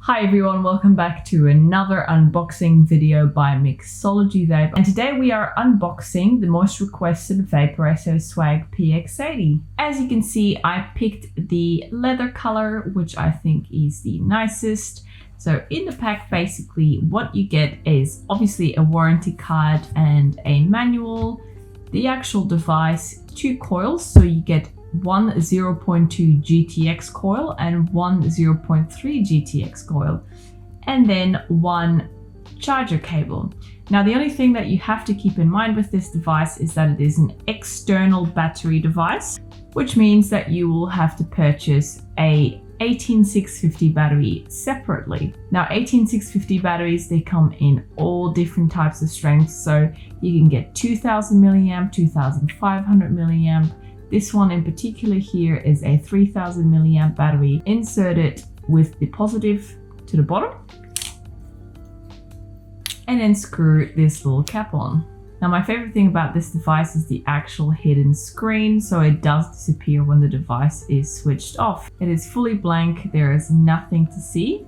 Hi everyone, welcome back to another unboxing video by Mixology Vape. And today we are unboxing the most requested Vaporesso Swag PX80. As you can see, I picked the leather color, which I think is the nicest. So in the pack, basically what you get is obviously a warranty card and a manual, the actual device, 2 coils. So you get one 0.2 GTX coil and one 0.3 GTX coil, and then one charger cable. Now the only thing that you have to keep in mind with this device is that it is an external battery device, which means that you will have to purchase a 18650 battery separately. Now 18650 batteries, they come in all different types of strengths, so you can get 2000 milliamp, 2500 milliamp. This one in particular here is a 3000 milliamp battery. Insert it with the positive to the bottom and then screw this little cap on. Now my favorite thing about this device is the actual hidden screen, so it does disappear when the device is switched off. It is fully blank, there is nothing to see.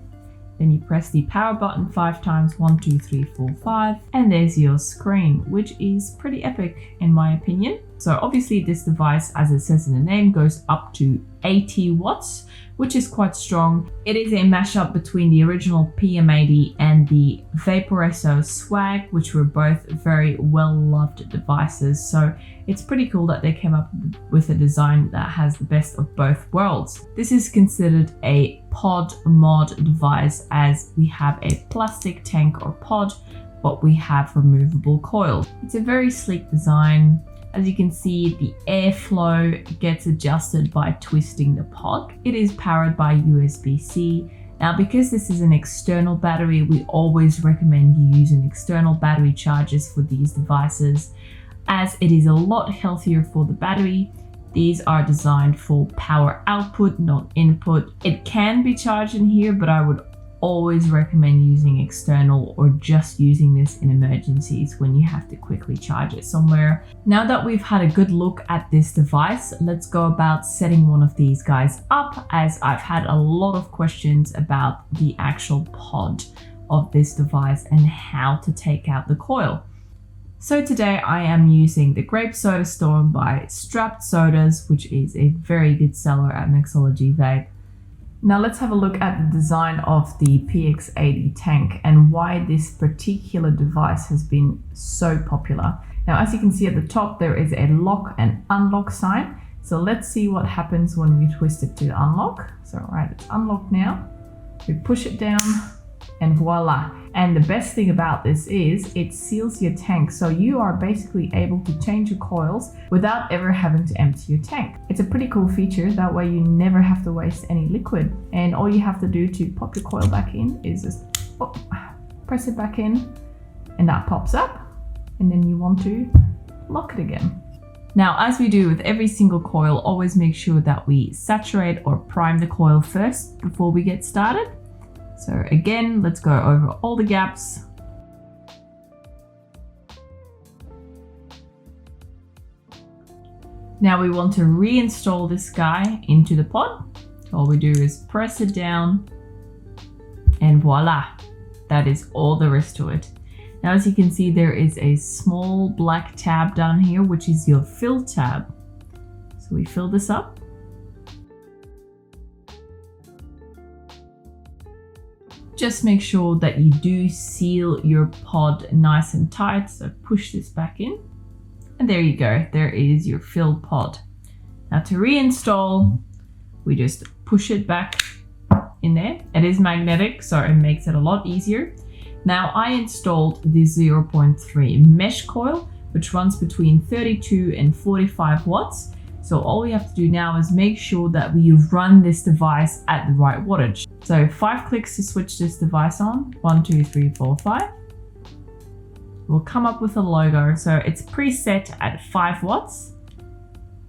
Then you press the power button 5 times, 1, 2, 3, 4, 5, and there's your screen, which is pretty epic in my opinion. So obviously this device, as it says in the name, goes up to 80 watts, which is quite strong. It is a mashup between the original PM80 and the Vaporesso Swag, which were both very well-loved devices. So it's pretty cool that they came up with a design that has the best of both worlds. This is considered a pod mod device, as we have a plastic tank or pod, but we have removable coils. It's a very sleek design. As you can see, the airflow gets adjusted by twisting the pod. It is powered by USB-C. Now, because this is an external battery, we always recommend you use an external battery chargers for these devices, as it is a lot healthier for the battery. These are designed for power output, not input. It can be charged in here, but I would always recommend using external or just using this in emergencies when you have to quickly charge it somewhere. Now that we've had a good look at this device, let's go about setting one of these guys up, as I've had a lot of questions about the actual pod of this device and how to take out the coil. So today I am using the Grape Soda Storm by Strapped Sodas, which is a very good seller at Mixology Vape. Now let's have a look at the design of the PX80 tank and why this particular device has been so popular. Now, as you can see at the top, there is a lock and unlock sign. So let's see what happens when we twist it to unlock. So right, it's unlocked now. We push it down and voila. And the best thing about this is it seals your tank, so you are basically able to change your coils without ever having to empty your tank. It's a pretty cool feature, that way you never have to waste any liquid, and all you have to do to pop your coil back in is just press it back in and that pops up, and then you want to lock it again. Now, as we do with every single coil, always make sure that we saturate or prime the coil first before we get started. So again, let's go over all the gaps. Now we want to reinstall this guy into the pod. All we do is press it down and voila, that is all there is to it. Now, as you can see, there is a small black tab down here, which is your fill tab. So we fill this up. Just make sure that you do seal your pod nice and tight. So push this back in and there you go. There is your filled pod. Now to reinstall, we just push it back in there. It is magnetic, so it makes it a lot easier. Now I installed the 0.3 mesh coil, which runs between 32 and 45 watts. So all we have to do now is make sure that we run this device at the right wattage. So 5 clicks to switch this device on. 1, 2, 3, 4, 5. We'll come up with a logo. So it's preset at 5 watts.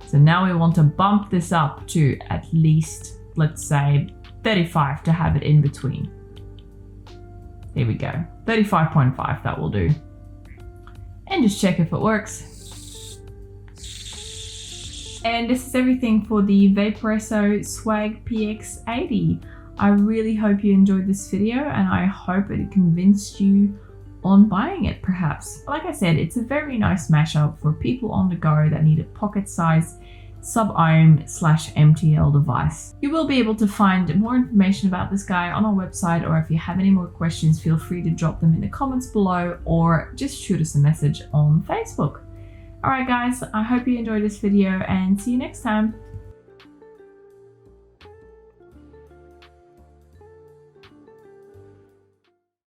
So now we want to bump this up to at least, let's say 35 to have it in between. There we go. 35.5, that will do. And just check if it works. And this is everything for the Vaporesso Swag PX80. I really hope you enjoyed this video, and I hope it convinced you on buying it perhaps. Like I said, it's a very nice mashup for people on the go that need a pocket-sized sub-ohm/MTL device. You will be able to find more information about this guy on our website, or if you have any more questions, feel free to drop them in the comments below or just shoot us a message on Facebook. Alright guys, I hope you enjoyed this video and see you next time.